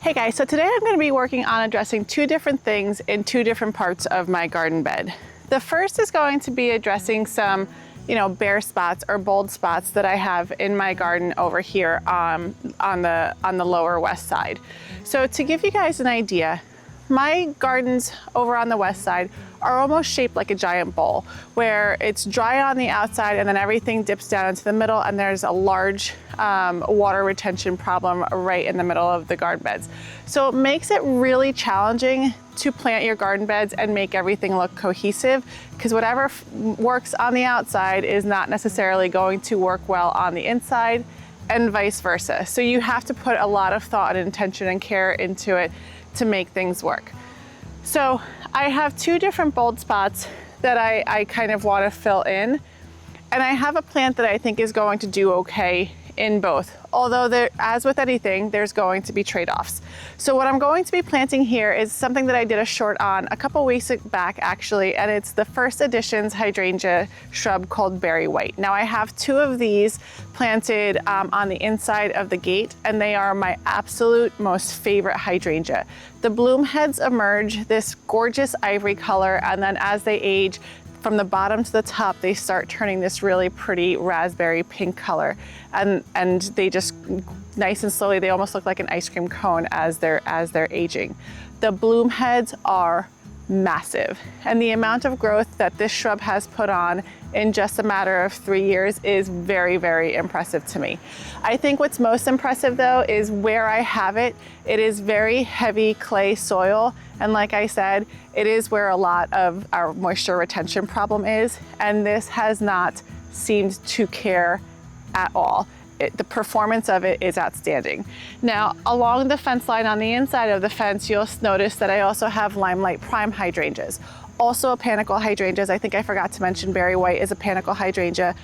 Hey guys, so today I'm going to be working on addressing two different things in two different parts of my garden bed. The first is going to be addressing some, bare spots or bold spots that I have in my garden over here on the lower west side. So to give you guys an idea, my gardens over on the west side are almost shaped like a giant bowl, where it's dry on the outside and then everything dips down into the middle, and there's a large water retention problem right in the middle of the garden beds. So it makes it really challenging to plant your garden beds and make everything look cohesive, because whatever works on the outside is not necessarily going to work well on the inside, and vice versa. So you have to put a lot of thought and intention and care into it to make things work. So I have two different bold spots that I kind of want to fill in, and I have a plant that I think is going to do okay in both, although there, as with anything, there's going to be trade-offs. So what I'm going to be planting here is something that I did a short on a couple weeks back actually, and it's the first edition's hydrangea shrub called Berry White. Now I have two of these planted on the inside of the gate, and they are my absolute most favorite hydrangea. The bloom heads emerge this gorgeous ivory color, and then as they age, from the bottom to the top, they start turning this really pretty raspberry pink color, and they just nice and slowly, they almost look like an ice cream cone as they're aging. The bloom heads are massive, and the amount of growth that this shrub has put on in just a matter of 3 years is very, very impressive to me. I think what's most impressive though is where I have it. It is very heavy clay soil, and like I said, it is where a lot of our moisture retention problem is, and this has not seemed to care at all. The performance of it is outstanding. Now, along the fence line on the inside of the fence, you'll notice that I also have limelight prime hydrangeas. Also a panicle hydrangeas. I think I forgot to mention Berry White is a panicle hydrangea,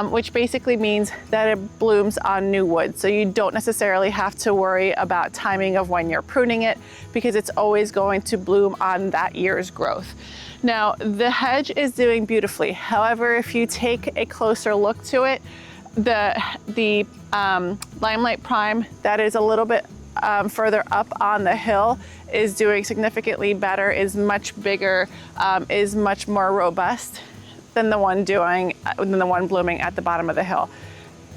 which basically means that it blooms on new wood. So you don't necessarily have to worry about timing of when you're pruning it, because it's always going to bloom on that year's growth. Now, the hedge is doing beautifully. However, if you take a closer look to it, the limelight prime that is a little bit further up on the hill is doing significantly better, is much bigger, is much more robust than the one blooming at the bottom of the hill.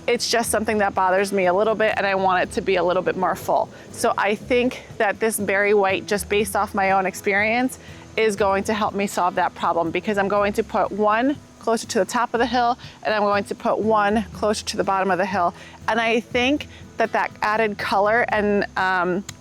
It's just something that bothers me a little bit, and I want it to be a little bit more full. So I think that this Berry White, just based off my own experience, is going to help me solve that problem, because I'm going to put one closer to the top of the hill, and I'm going to put one closer to the bottom of the hill. And I think that added color and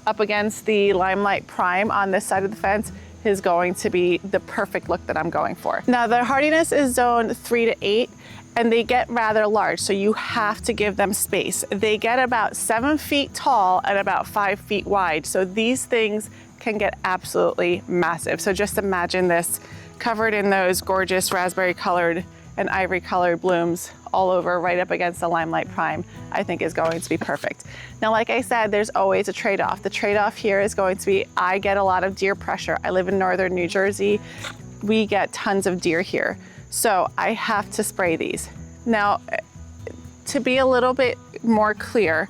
up against the limelight prime on this side of the fence is going to be the perfect look that I'm going for. Now, the hardiness is zone 3 to 8, and they get rather large, so you have to give them space. They get about 7 feet tall and about 5 feet wide, so these things can get absolutely massive. So just imagine this covered in those gorgeous raspberry colored and ivory colored blooms all over, right up against the limelight prime. I think is going to be perfect. Now, like I said, there's always a trade-off. The trade-off here is going to be, I get a lot of deer pressure. I live in northern New Jersey. We get tons of deer here. So I have to spray these. Now, to be a little bit more clear,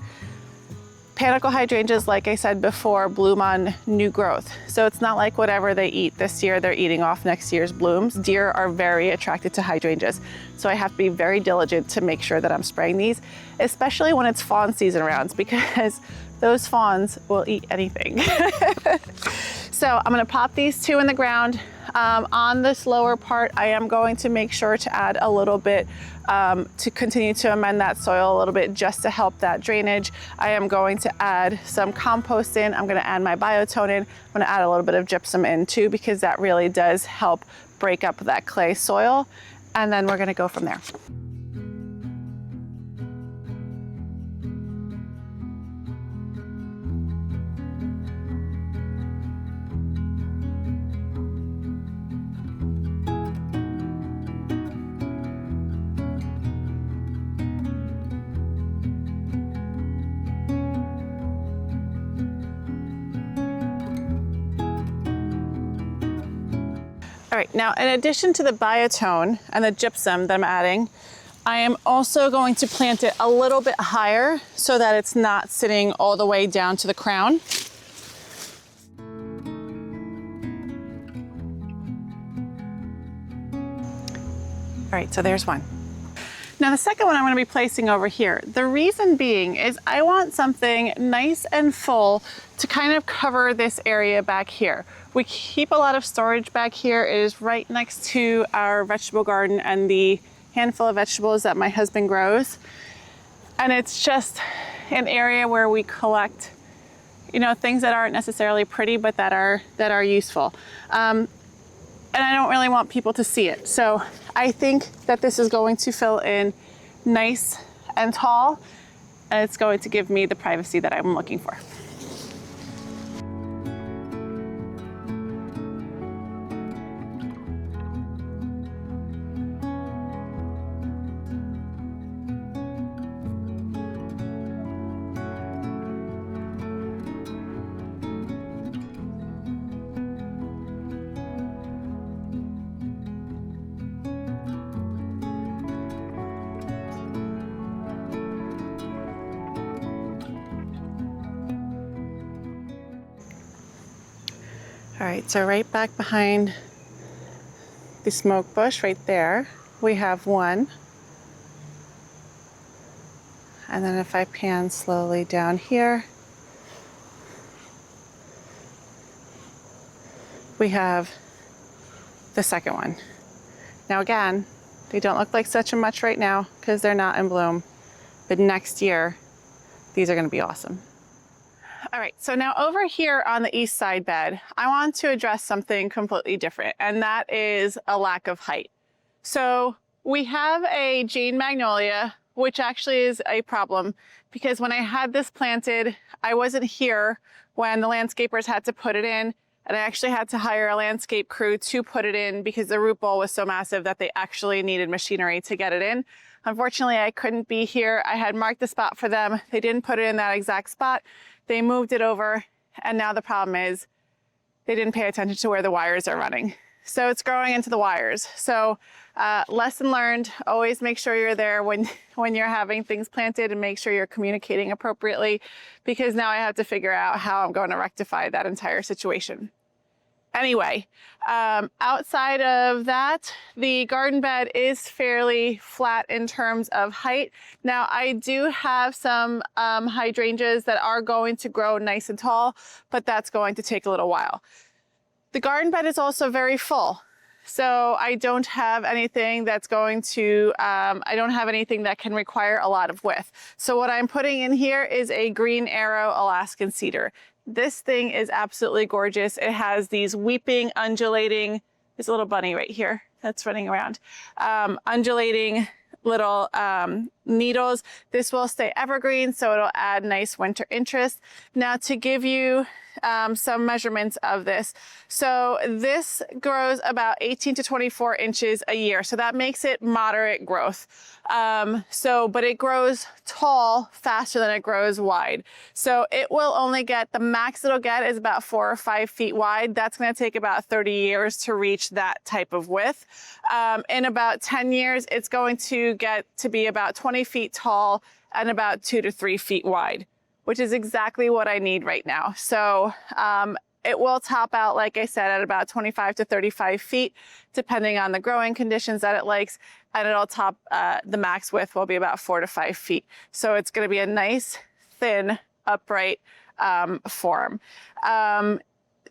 panicle hydrangeas, like I said before, bloom on new growth. So it's not like whatever they eat this year, they're eating off next year's blooms. Deer are very attracted to hydrangeas. So I have to be very diligent to make sure that I'm spraying these, especially when it's fawn season around, because those fawns will eat anything. So I'm gonna pop these two in the ground. On this lower part, I am going to make sure to add a little bit to continue to amend that soil a little bit, just to help that drainage. I am going to add some compost in. I'm gonna add my biotone in. I'm gonna add a little bit of gypsum in too, because that really does help break up that clay soil. And then we're gonna go from there. All right, now in addition to the biotone and the gypsum that I'm adding, I am also going to plant it a little bit higher so that it's not sitting all the way down to the crown. All right, so there's one. Now the second one I'm going to be placing over here. The reason being is I want something nice and full to kind of cover this area back here. We keep a lot of storage back here. It is right next to our vegetable garden and the handful of vegetables that my husband grows. And it's just an area where we collect, you know, things that aren't necessarily pretty, but that are useful. And I don't really want people to see it. So I think that this is going to fill in nice and tall, and it's going to give me the privacy that I'm looking for. All right, so right back behind the smoke bush right there, we have one. And then if I pan slowly down here, we have the second one. Now again, they don't look like such a much right now because they're not in bloom, but next year, these are gonna be awesome. All right, so now over here on the east side bed, I want to address something completely different, and that is a lack of height. So we have a Jane magnolia, which actually is a problem because when I had this planted, I wasn't here when the landscapers had to put it in, and I actually had to hire a landscape crew to put it in because the root ball was so massive that they actually needed machinery to get it in. Unfortunately, I couldn't be here. I had marked the spot for them. They didn't put it in that exact spot. They moved it over, and now the problem is they didn't pay attention to where the wires are running. So it's growing into the wires. So lesson learned, always make sure you're there when you're having things planted and make sure you're communicating appropriately, because now I have to figure out how I'm going to rectify that entire situation. Anyway, outside of that, the garden bed is fairly flat in terms of height. Now, I do have some hydrangeas that are going to grow nice and tall, but that's going to take a little while. The garden bed is also very full. So I don't have anything that's going to, I don't have anything that can require a lot of width. So what I'm putting in here is a Green Arrow Alaskan Cedar. This thing is absolutely gorgeous. It has these weeping, undulating, there's a little bunny right here that's running around, undulating little needles. This will stay evergreen, so it'll add nice winter interest. Now to give you some measurements of this. So this grows about 18 to 24 inches a year. So that makes it moderate growth. But it grows tall faster than it grows wide. So it will only get, the max it'll get is about 4 or 5 feet wide. That's going to take about 30 years to reach that type of width. In about 10 years, it's going to get to be about 20 feet tall and about 2 to 3 feet wide, which is exactly what I need right now. So it will top out, like I said, at about 25 to 35 feet, depending on the growing conditions that it likes. And it'll top, the max width will be about 4 to 5 feet. So it's gonna be a nice, thin, upright form.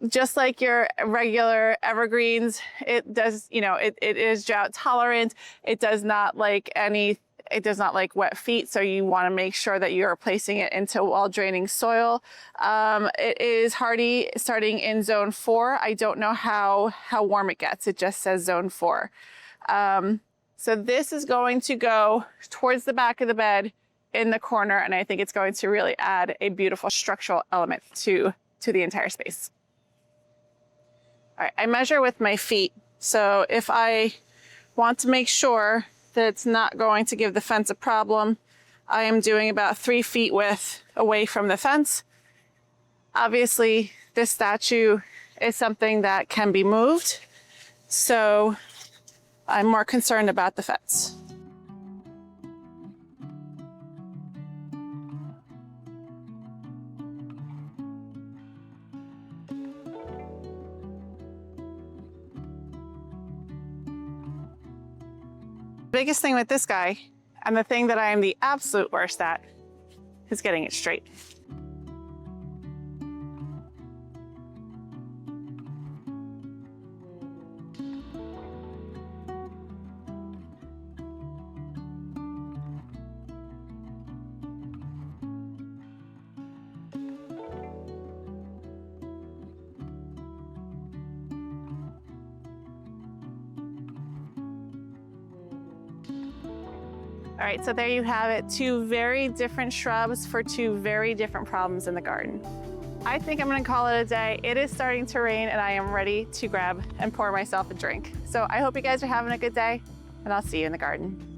Just like your regular evergreens, it does, you know, it is drought tolerant. It does not like wet feet, so you want to make sure that you're placing it into well-draining soil. It is hardy starting in zone 4. I don't know how warm it gets. It just says zone 4. So this is going to go towards the back of the bed in the corner, and I think it's going to really add a beautiful structural element to the entire space. All right, I measure with my feet. So if I want to make sure that it's not going to give the fence a problem, I am doing about 3 feet width away from the fence. Obviously, this statue is something that can be moved, so I'm more concerned about the fence. biggest thing with this guy, and the thing that I am the absolute worst at, is getting it straight. All right, so there you have it. Two very different shrubs for two very different problems in the garden. I think I'm gonna call it a day. It is starting to rain and I am ready to grab and pour myself a drink. So I hope you guys are having a good day and I'll see you in the garden.